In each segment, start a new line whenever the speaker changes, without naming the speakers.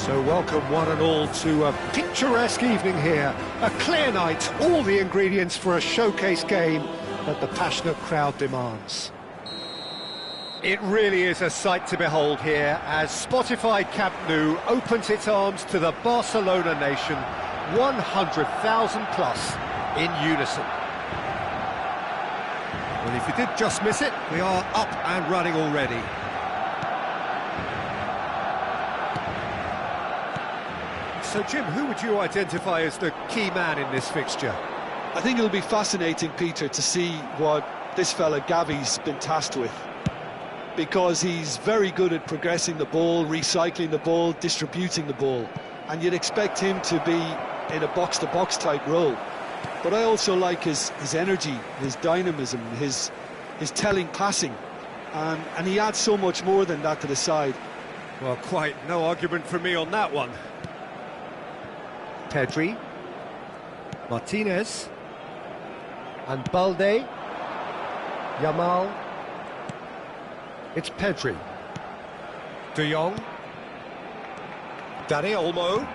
So welcome one and all to a picturesque evening here. A clear night, all the ingredients for a showcase game that the passionate crowd demands. It really is a sight to behold here as Spotify Camp Nou opens its arms to the Barcelona nation, 100,000 plus in unison. Well, if you did just miss it, we are up and running already. So, Jim, who would you identify as the key man in this fixture?
I think it'll be fascinating, Peter, to see what this fella Gavi's been tasked with. Because he's very good at progressing the ball, recycling the ball, distributing the ball. And you'd expect him to be in a box-to-box type role. But I also like his energy, his dynamism, his telling passing. And he adds so much more than that to the side.
Well, quite no argument from me on that one. Pedri, Martinez, and Balde, Yamal. It's Pedri, De Jong, Dani Olmo.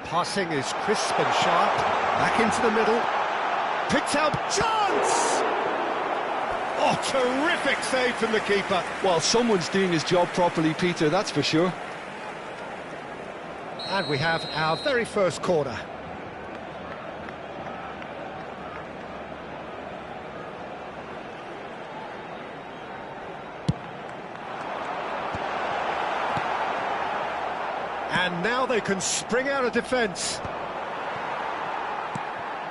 Passing is crisp and sharp, back into the middle, picked out, chance! Oh, terrific save from the keeper.
Well, someone's doing his job properly, Peter, that's for sure.
And we have our very first corner. And now they can spring out of defence.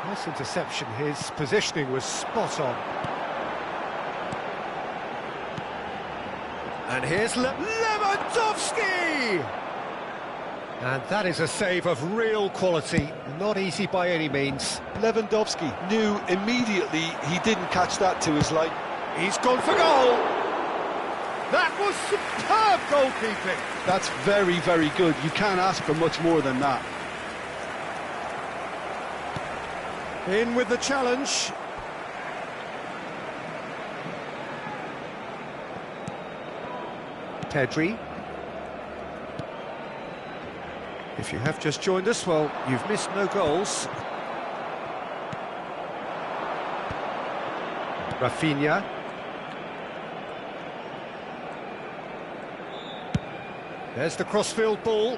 Nice interception, his positioning was spot on. And here's Lewandowski! And that is a save of real quality, not easy by any means.
Lewandowski knew immediately he didn't catch that to his light.
He's gone for goal! That was superb goalkeeping!
That's very, very good. You can't ask for much more than that.
In with the challenge. Pedri. If you have just joined us, well, you've missed no goals. Rafinha. There's the crossfield ball.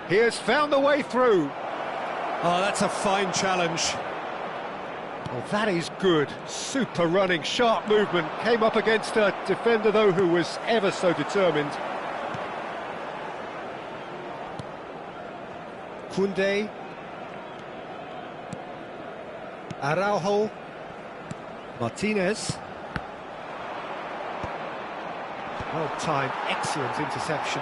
He has found the way through. Oh, that's a fine challenge. Well, that is good. Super running, sharp movement. Came up against a defender, though, who was ever so determined. Koundé. Araujo. Martinez. Well-timed, excellent interception.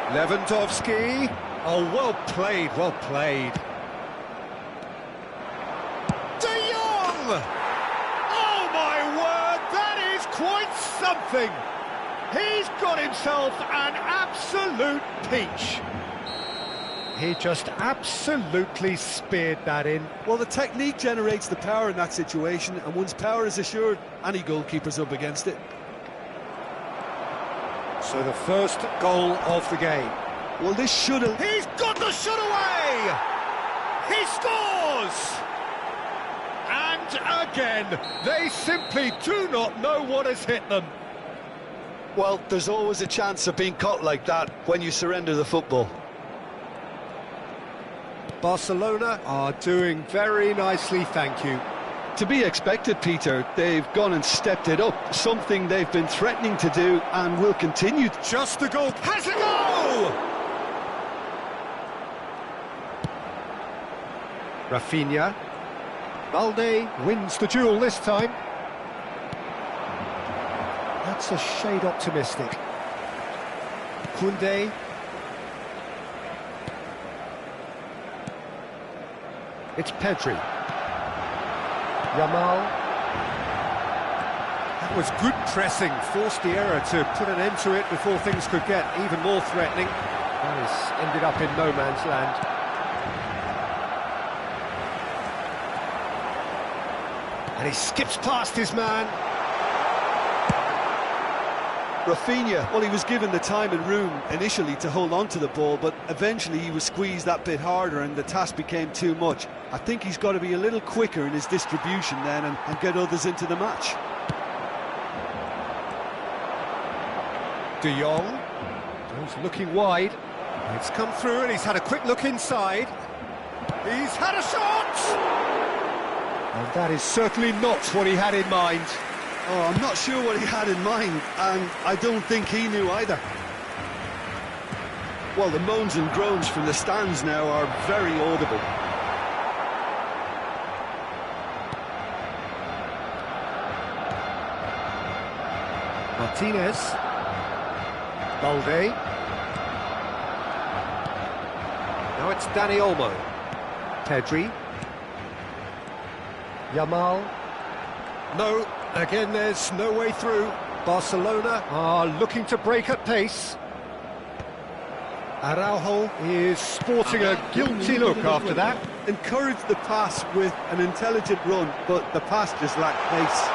Lewandowski. Oh, well played, well played. De Jong! Oh, my word, that is quite something. He's got himself an absolute peach. He just absolutely speared that in.
Well, the technique generates the power in that situation, and once power is assured, any goalkeeper's up against it.
So the first goal of the game.
Well, this should have...
He's got the shot away! He scores! And again, they simply do not know what has hit them.
Well, there's always a chance of being caught like that when you surrender the football.
Barcelona are doing very nicely, thank you.
To be expected, Peter. They've gone and stepped it up, something they've been threatening to do and will continue.
Just the goal, has a goal! Rafinha. Balde wins the duel this time. That's a shade optimistic. Koundé. It's Pedri. Yamal. That was good pressing, forced the error to put an end to it before things could get even more threatening. That has ended up in no man's land. And he skips past his man.
Rafinha, well, he was given the time and room initially to hold on to the ball, but eventually he was squeezed that bit harder and the task became too much. I think he's got to be a little quicker in his distribution then and get others into the match.
De Jong goes looking wide. It's come through and he's had a quick look inside. He's had a shot! And that is certainly not what he had in mind.
Oh, I'm not sure what he had in mind, and I don't think he knew either. Well, the moans and groans from the stands now are very audible.
Martinez. Balde. Now it's Dani Olmo. Pedri. Yamal. No, again there's no way through. Barcelona are looking to break at pace. Araujo is sporting a guilty look after that.
Encouraged the pass with an intelligent run, but the pass just lacked pace.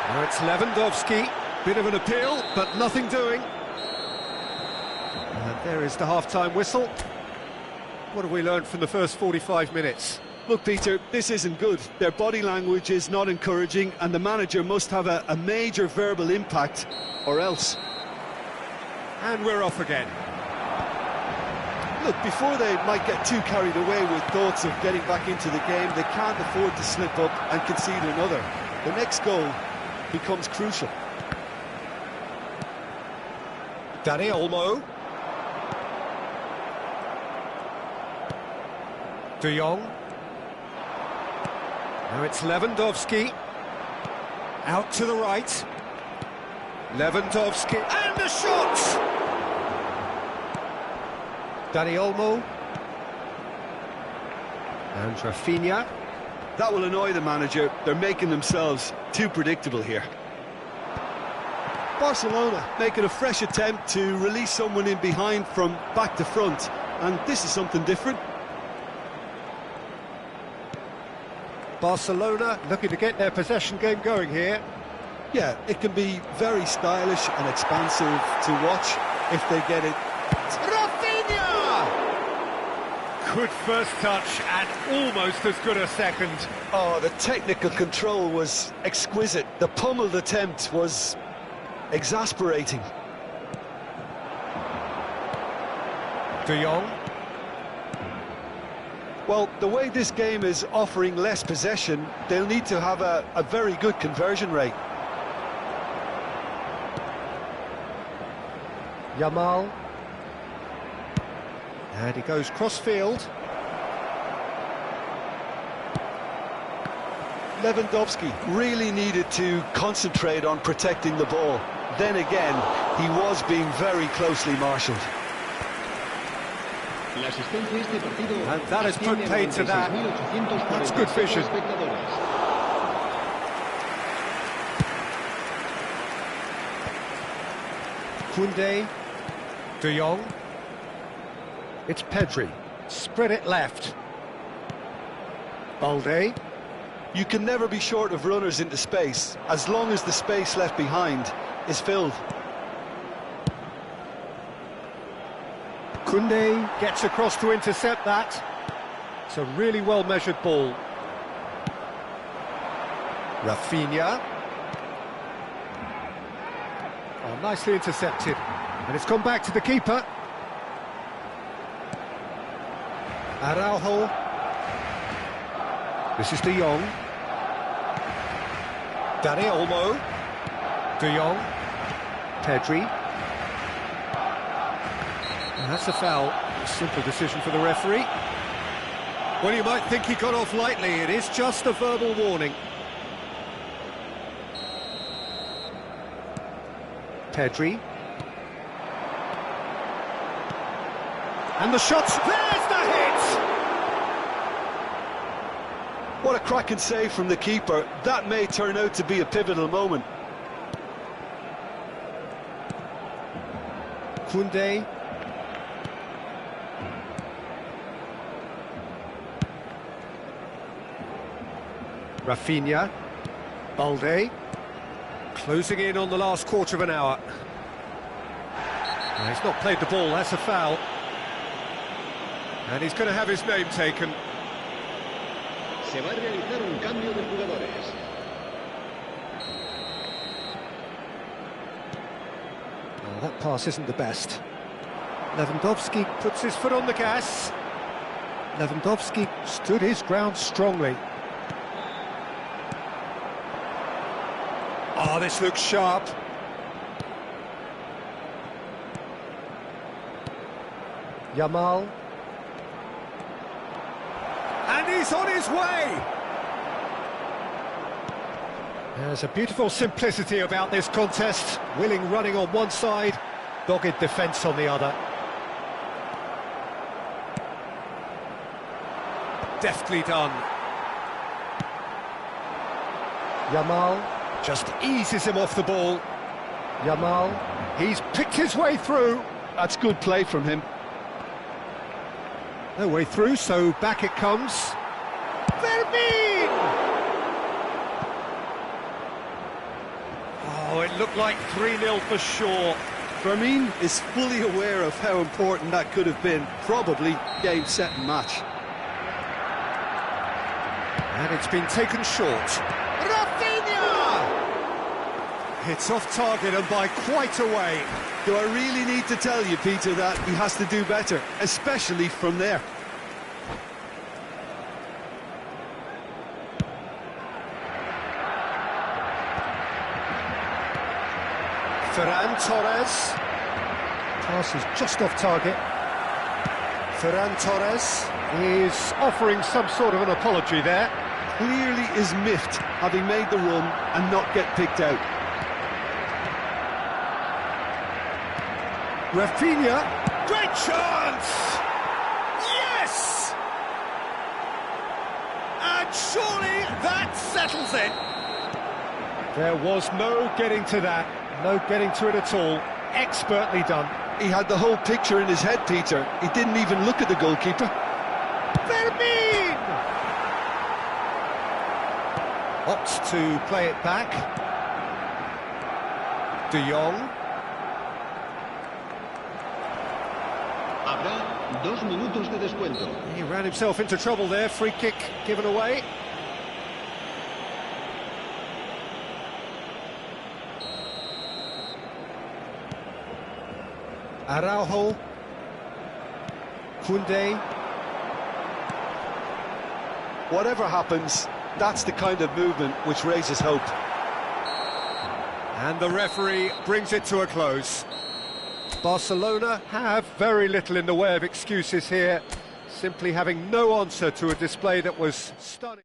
Now it's Lewandowski. Bit of an appeal, but nothing doing. And there is the half-time whistle. What have we learned from the first 45 minutes?
Look, Peter, this isn't good. Their body language is not encouraging, and the manager must have a major verbal impact, or else.
And we're off again.
Look, before they might get too carried away with thoughts of getting back into the game, they can't afford to slip up and concede another. The next goal becomes crucial.
Dani Olmo. De Jong. Now it's Lewandowski. Out to the right. Lewandowski. And the shot! Dani Olmo. And Rafinha.
That will annoy the manager. They're making themselves too predictable here. Barcelona making a fresh attempt to release someone in behind from back to front, and this is something different.
Barcelona looking to get their possession game going here.
Yeah, it can be very stylish and expansive to watch if they get it.
Rafinha! Good first touch and almost as good a second.
Oh, the technical control was exquisite. The pummeled attempt was exasperating.
De Jong.
Well, the way this game is offering less possession, they'll need to have a very good conversion rate.
Yamal. And he goes cross-field.
Lewandowski really needed to concentrate on protecting the ball. Then again, he was being very closely marshalled.
And that has put paid to that. That's good vision. Koundé. De Jong. It's Pedri. Spread it left. Balde.
You can never be short of runners into space, as long as the space left behind is filled.
Koundé gets across to intercept that. It's a really well-measured ball. Rafinha. Oh, nicely intercepted. And it's gone back to the keeper. Araujo. This is De Jong. Dani Olmo. De Jong. Pedri. And that's a foul. A simple decision for the referee. Well, you might think he got off lightly. It is just a verbal warning. Pedri. And the shot's... There's the hit!
What a cracking save from the keeper. That may turn out to be a pivotal moment.
Koundé. Rafinha. Balde. Closing in on the last quarter of an hour. He's not played the ball, that's a foul. And he's going to have his name taken.
Se va a realizar un cambio de jugadores.
Oh, that pass isn't the best. Lewandowski puts his foot on the gas. Lewandowski stood his ground strongly. Oh, this looks sharp. Yamal. And he's on his way! There's a beautiful simplicity about this contest. Willing running on one side, dogged defence on the other. Deftly done. Yamal just eases him off the ball. Yamal, he's picked his way through.
That's good play from him.
No way through, so back it comes. Vermin! Oh, it looked like 3-0 for sure.
Vermin is fully aware of how important that could have been. Probably game, set and match.
And it's been taken short. Rafinha! It's off target and by quite a way.
Do I really need to tell you, Peter, that he has to do better, especially from there?
Ferran Torres. Pass is just off target. Ferran Torres is offering some sort of an apology there.
Clearly is miffed, having made the run and not get picked out.
Rafinha, great chance! Yes! And surely that settles it. There was no getting to that, no getting to it at all. Expertly done.
He had the whole picture in his head, Peter. He didn't even look at the goalkeeper.
Vermin! Opts to play it back. De Jong.
Habrá 2 minutos de descuento.
He ran himself into trouble there, free kick given away. Araujo. Koundé.
Whatever happens, that's the kind of movement which raises hope.
And the referee brings it to a close. Barcelona have very little in the way of excuses here, simply having no answer to a display that was stunning.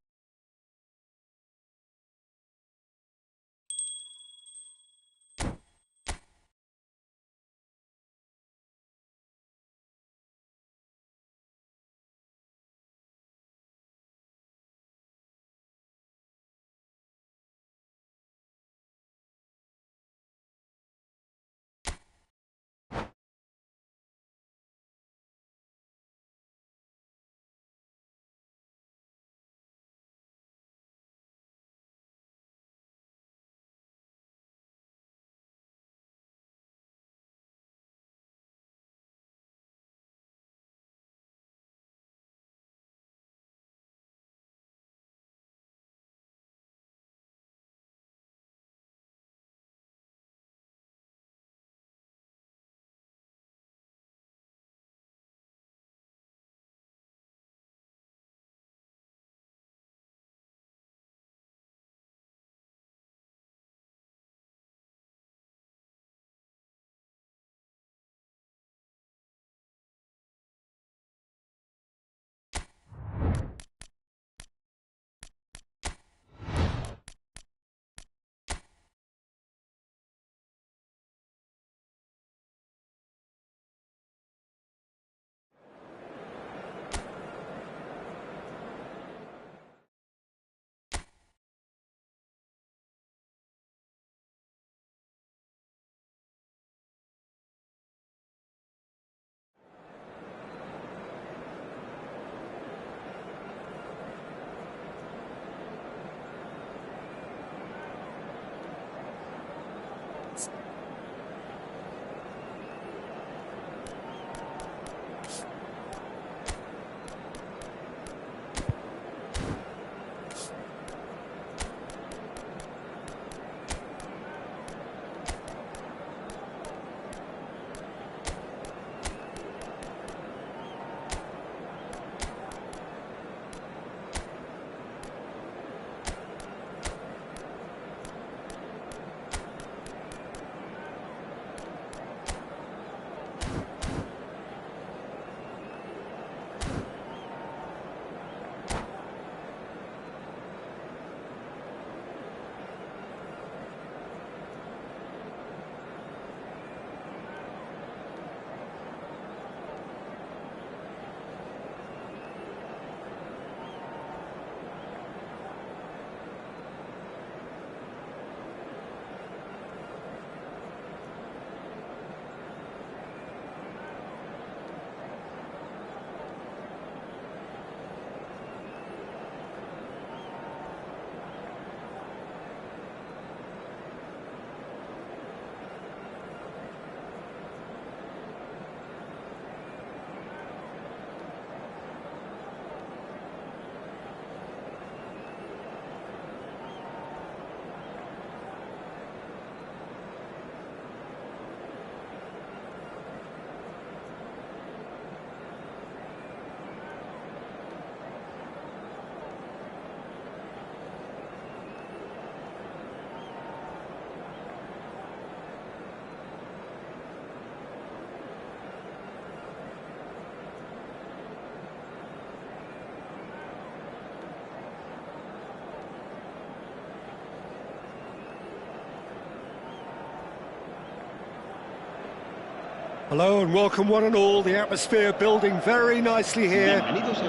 Hello and welcome one and all. The atmosphere building very nicely here.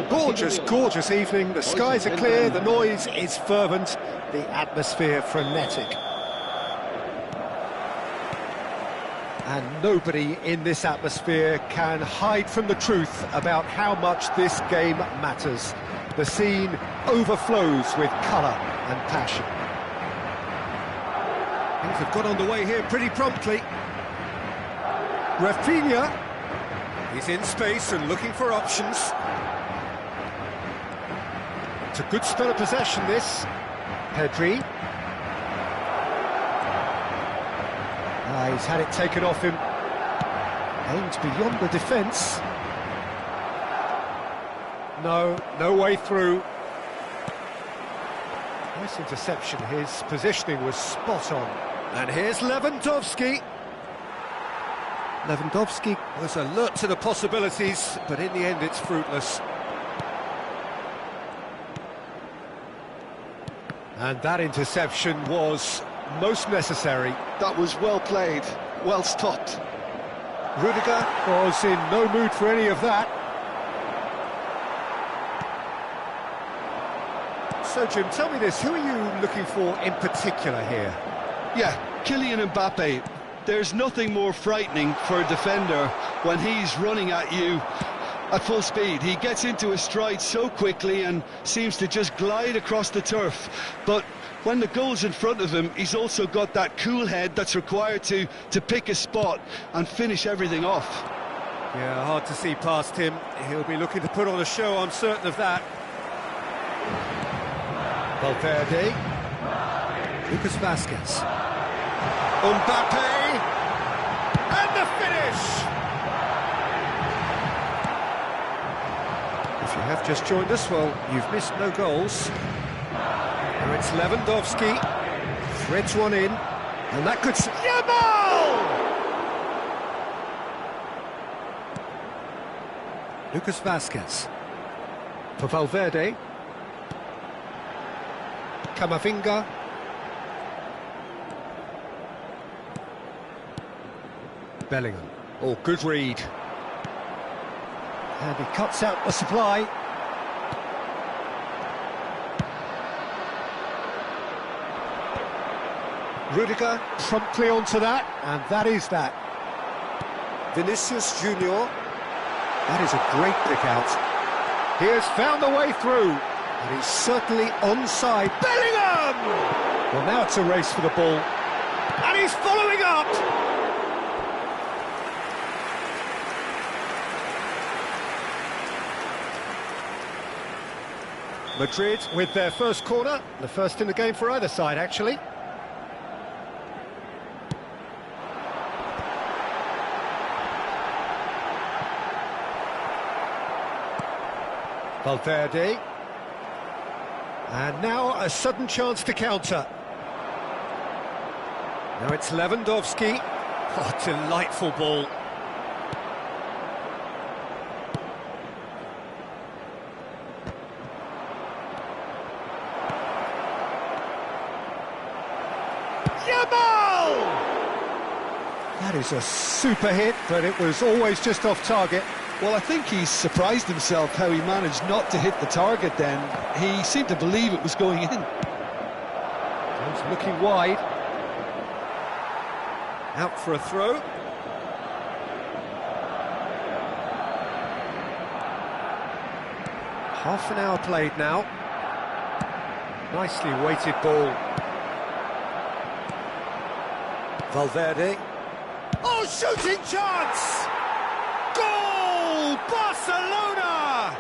Gorgeous, gorgeous evening. The skies are clear, the noise is fervent, the atmosphere frenetic. And nobody in this atmosphere can hide from the truth about how much this game matters. The scene overflows with colour and passion. Things have got underway here pretty promptly. Rafinha, he's in space and looking for options. It's a good spell of possession, this. Pedri. He's had it taken off him. Aims beyond the defence. No way through. Nice interception, his positioning was spot on. And here's Lewandowski. Lewandowski was alert to the possibilities, but in the end it's fruitless. And that interception was most necessary.
That was well played, well stopped.
Rudiger was in no mood for any of that. So Jim, tell me this, who are you looking for in particular here?
Yeah, Kylian Mbappe. There's nothing more frightening for a defender when he's running at you at full speed. He gets into his stride so quickly and seems to just glide across the turf. But when the goal's in front of him, he's also got that cool head that's required to pick a spot and finish everything off.
Yeah, hard to see past him. He'll be looking to put on a show, I'm certain of that. Valverde. Lucas Vazquez. Mbappe. And the finish! If you have just joined us, well, you've missed no goals. Here it's Lewandowski, threads one in, and that could... Yamal! Lucas Vazquez. For Valverde. Camavinga. Bellingham. Oh, good read. And he cuts out the supply. Rudiger promptly onto that, and that is that. Vinicius Junior. That is a great pick out. He has found a way through, and he's certainly onside. Bellingham! Well, now it's a race for the ball, and he's following up. Madrid with their first corner, the first in the game for either side, actually. Valverde. And now a sudden chance to counter. Now it's Lewandowski. Oh, delightful ball. Yamal! That is a super hit, but it was always just off target.
Well, I think he's surprised himself how he managed not to hit the target then. He seemed to believe it was going in.
He's looking wide. Out for a throw. Half an hour played now. Nicely weighted ball. Valverde. Oh, shooting chance! Goal! Barcelona!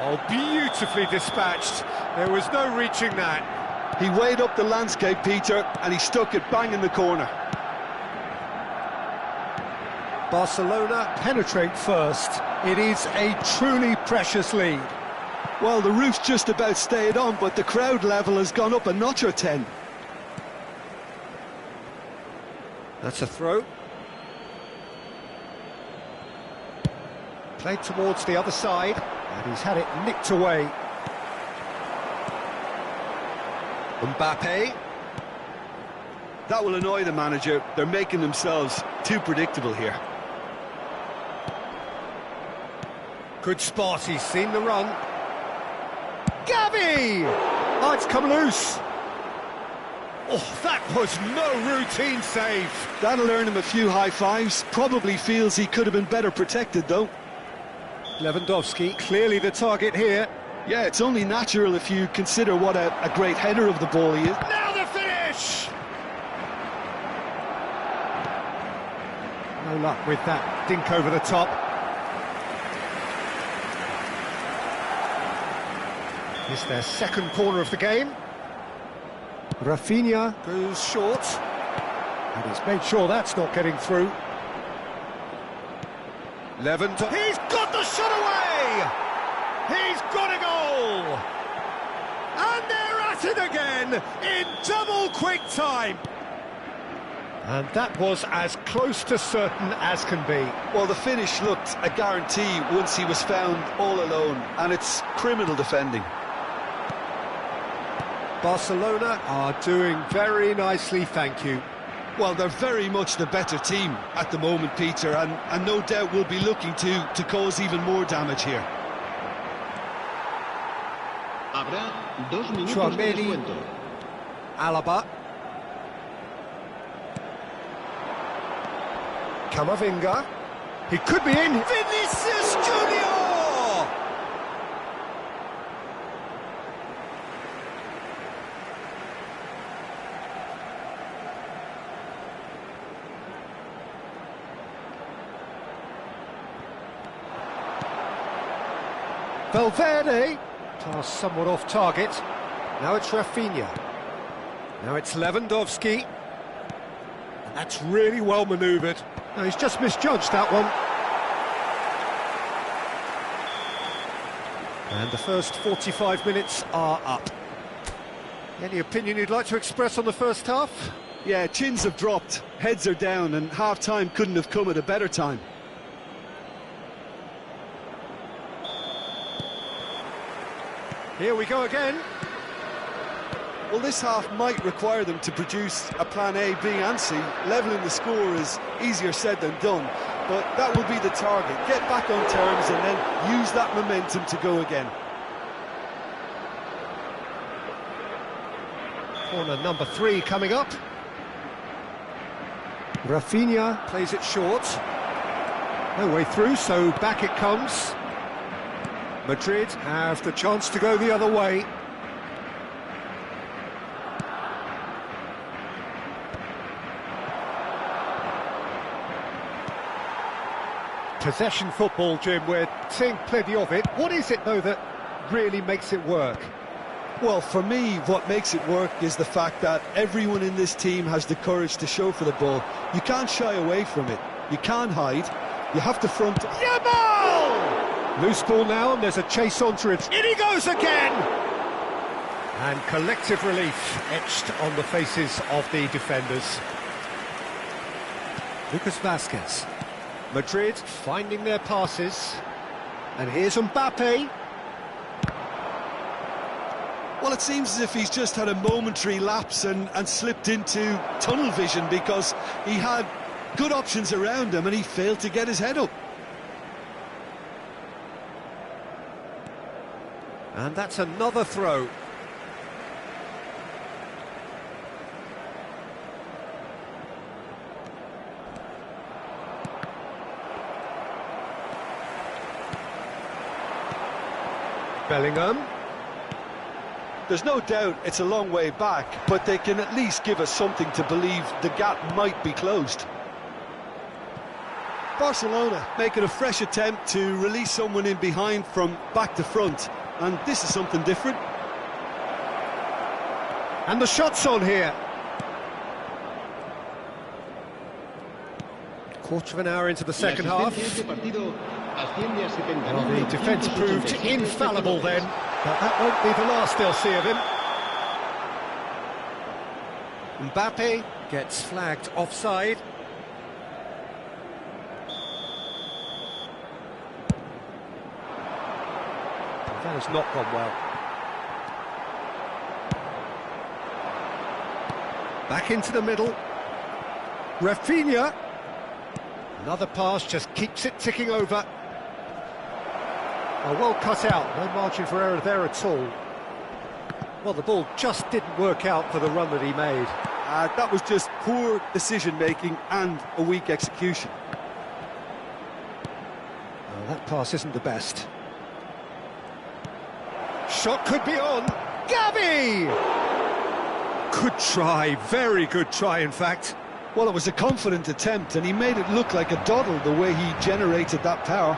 Oh, beautifully dispatched. There was no reaching that.
He weighed up the landscape, Peter, and he stuck it bang in the corner.
Barcelona penetrate first. It is a truly precious lead.
Well, the roof's just about stayed on, but the crowd level has gone up a notch or 10.
That's a throw. Played towards the other side, and he's had it nicked away. Mbappe.
That will annoy the manager. They're making themselves too predictable here.
Good spot, he's seen the run. Gavi! Oh, it's come loose. Oh, that was no routine save.
That'll earn him a few high fives. Probably feels he could have been better protected, though.
Lewandowski, clearly the target here.
Yeah, it's only natural if you consider what a great header of the ball he is.
Now the finish! No luck with that dink over the top. It's their second corner of the game. Rafinha goes short. And he's made sure that's not getting through. Lewandowski. He's got the shot away! He's got a goal! And they're at it again in double quick time. And that was as close to certain as can be.
Well, the finish looked a guarantee once he was found all alone, and it's criminal defending.
Barcelona are doing very nicely, thank you.
Well, they're very much the better team at the moment, Peter, and no doubt will be looking to cause even more damage here.
Habrá 2 minutos de
Chouameni,
descuento.
Alaba, Camavinga, he could be in. Vinicius Junior! Valverde, pass somewhat off target. Now it's Rafinha. Now it's Lewandowski. And that's really well manoeuvred. No, he's just misjudged that one. And the first 45 minutes are up. Any opinion you'd like to express on the first half?
Yeah, chins have dropped, heads are down, and half-time couldn't have come at a better time.
Here we go again.
Well, this half might require them to produce a plan A, B and C. Levelling the score is easier said than done, but that will be the target. Get back on terms and then use that momentum to go again.
Corner number 3 coming up. Rafinha plays it short. No way through, so back it comes. Madrid have the chance to go the other way. Possession football, Jim, we're seeing plenty of it. What is it, though, that really makes it work?
Well, for me, what makes it work is the fact that everyone in this team has the courage to show for the ball. You can't shy away from it. You can't hide. You have to front...
Yamal! Loose ball now, and there's a chase onto it. In he goes again! And collective relief etched on the faces of the defenders. Lucas Vazquez. Madrid finding their passes. And here's Mbappe.
Well, it seems as if he's just had a momentary lapse and slipped into tunnel vision because he had good options around him and he failed to get his head up.
And that's another throw. Bellingham.
There's no doubt it's a long way back, but they can at least give us something to believe the gap might be closed. Barcelona making a fresh attempt to release someone in behind from back to front, and this is something different.
And the shot's on here. Quarter of an hour into the second half. Well, the defence proved infallible then, but that won't be the last they'll see of him. Mbappe gets flagged offside. That has not gone well. Back into the middle. Rafinha. Another pass, just keeps it ticking over. Oh, well cut out, no margin for error there at all. Well, the ball just didn't work out for the run that he made.
That was just poor decision-making and a weak execution.
Oh, that pass isn't the best. Shot could be on. Gavi! Good try, very good try, in fact.
Well, it was a confident attempt, and he made it look like a doddle the way he generated that power.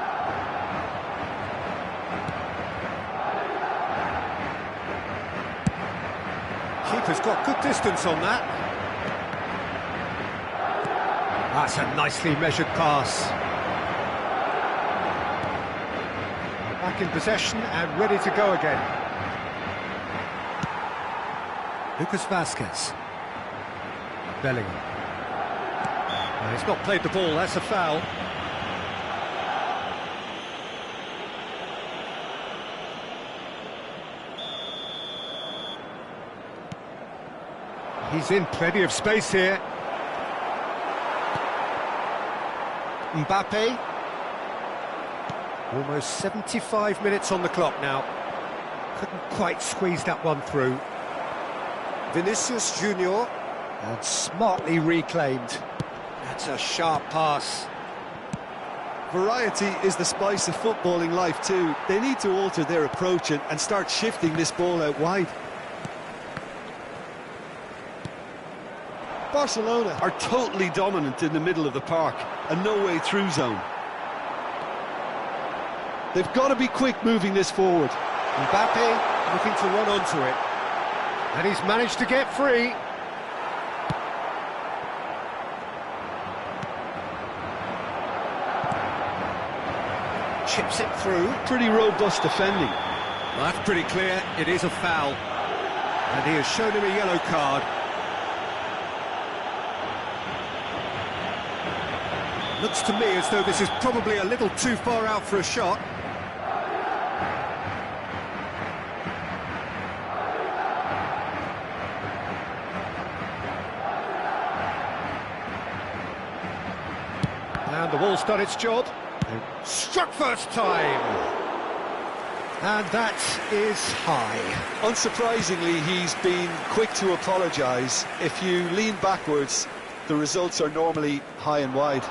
Keeper's got good distance on that. That's a nicely measured pass. Back in possession and ready to go again. Lucas Vazquez. Bellingham. No, he's not played the ball, that's a foul. He's in plenty of space here. Mbappe. Almost 75 minutes on the clock now. Couldn't quite squeeze that one through. Vinicius Junior. And smartly reclaimed. That's a sharp pass.
Variety is the spice of footballing life too. They need to alter their approach and start shifting this ball out wide. Barcelona are totally dominant in the middle of the park, a no-way through zone. They've got to be quick moving this forward.
Mbappe looking to run onto it. And he's managed to get free. Chips it through.
Pretty robust defending.
Well, that's pretty clear. It is a foul. And he has shown him a yellow card. Looks to me as though this is probably a little too far out for a shot. And the ball's done its job. Struck first time. And that is high.
Unsurprisingly, he's been quick to apologise. If you lean backwards, the results are normally high and wide.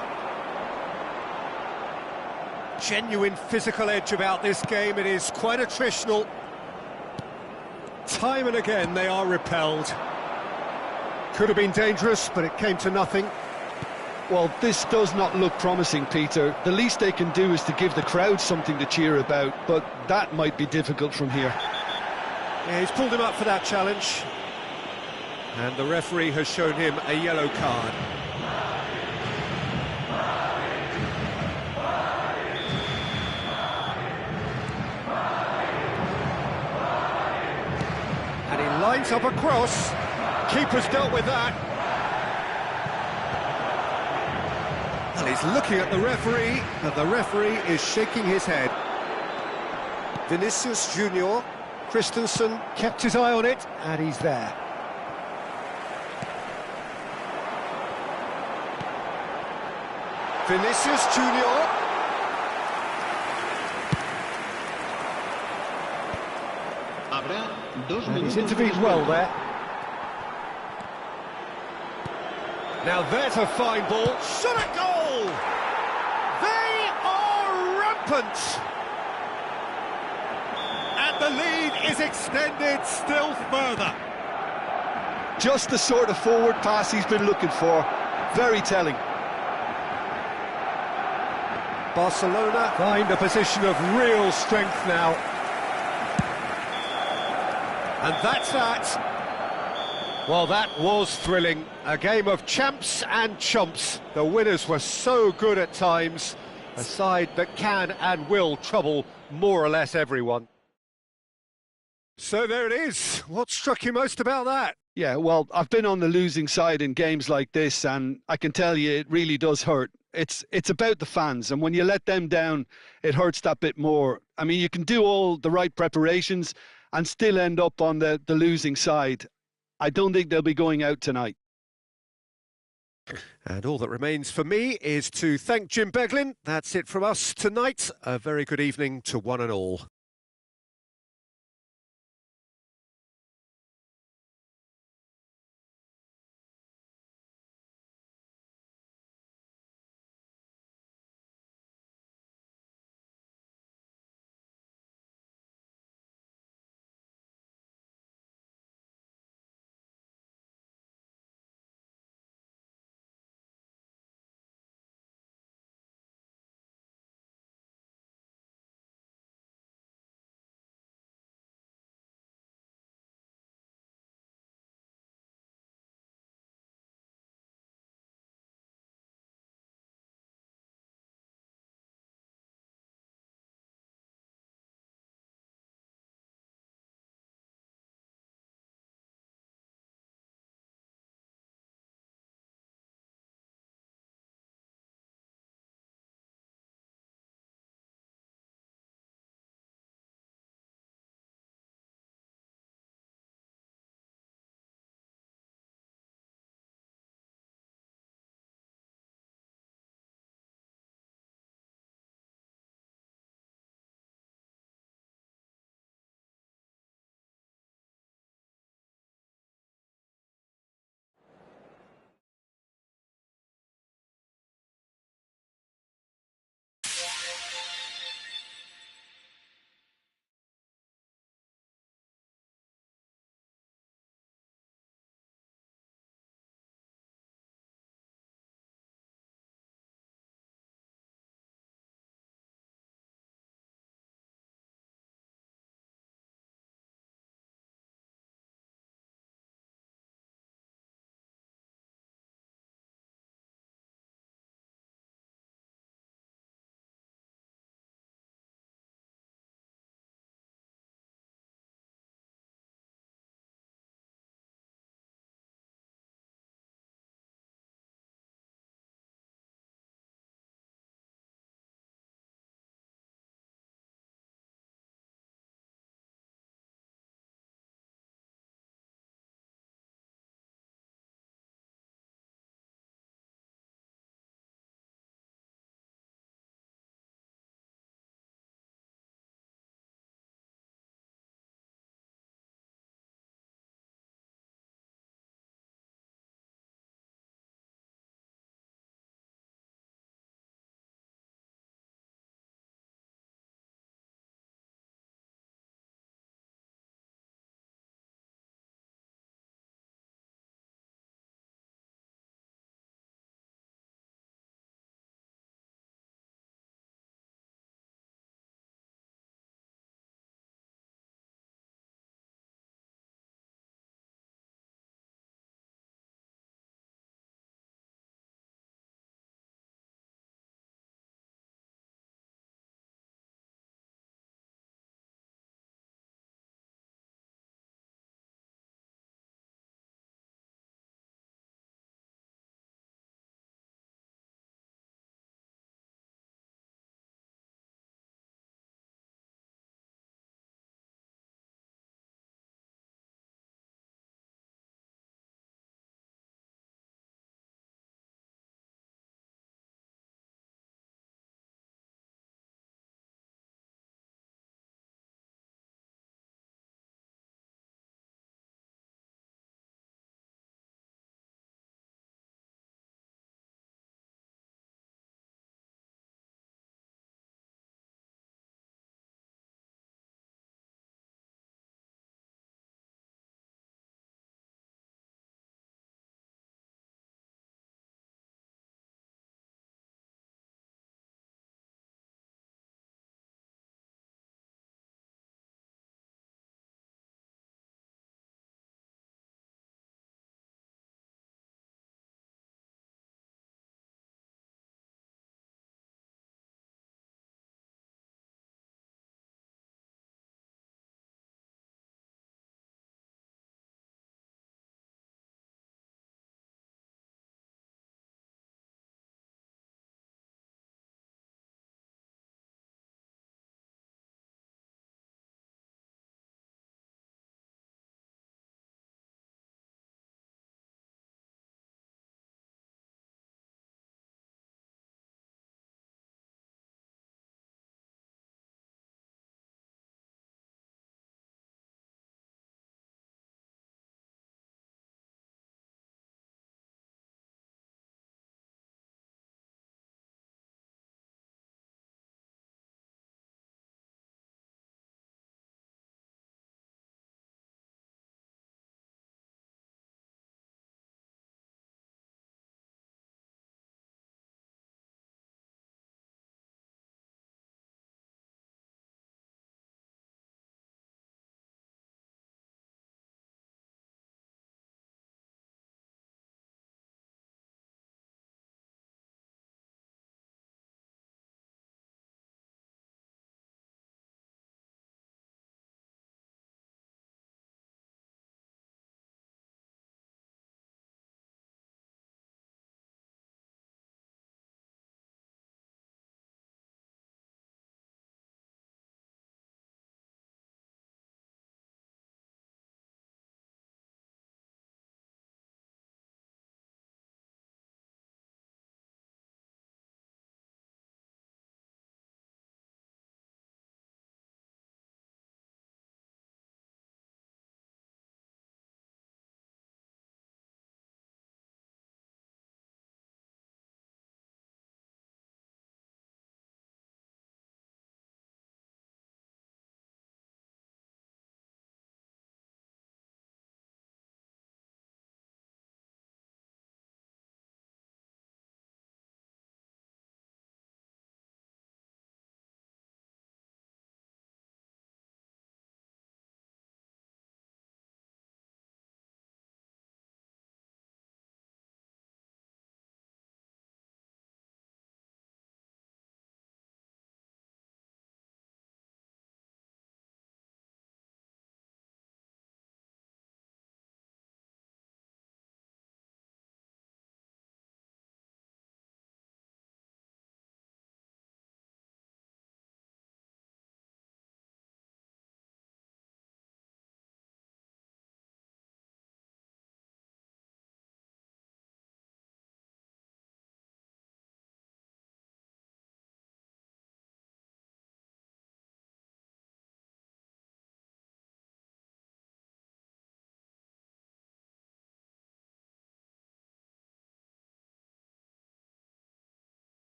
Genuine physical edge about this game. It is quite attritional. Time and again they are repelled. Could have been dangerous, but it came to nothing.
Well, this does not look promising, Peter. The least they can do is to give the crowd something to cheer about, but that might be difficult from here.
Yeah, he's pulled him up for that challenge. And the referee has shown him a yellow card. And he lines up a cross. Keeper's dealt with that. And he's looking at the referee, and the referee is shaking his head. Vinicius Junior. Christensen kept his eye on it, and he's there. Vinicius Junior. And he's intervened well there. Now there's a fine ball. Shot at goal! They are rampant! And the lead is extended still further.
Just the sort of forward pass he's been looking for. Very telling.
Barcelona find a position of real strength now. And that's that. Well, that was thrilling. A game of champs and chumps. The winners were so good at times. A side that can and will trouble more or less everyone. So there it is. What struck you most about that?
Yeah, well, I've been on the losing side in games like this, and I can tell you it really does hurt. It's about the fans, and when you let them down, it hurts that bit more. I mean, you can do all the right preparations and still end up on the losing side. I don't think they'll be going out tonight.
And all that remains for me is to thank Jim Beglin. That's it from us tonight. A very good evening to one and all.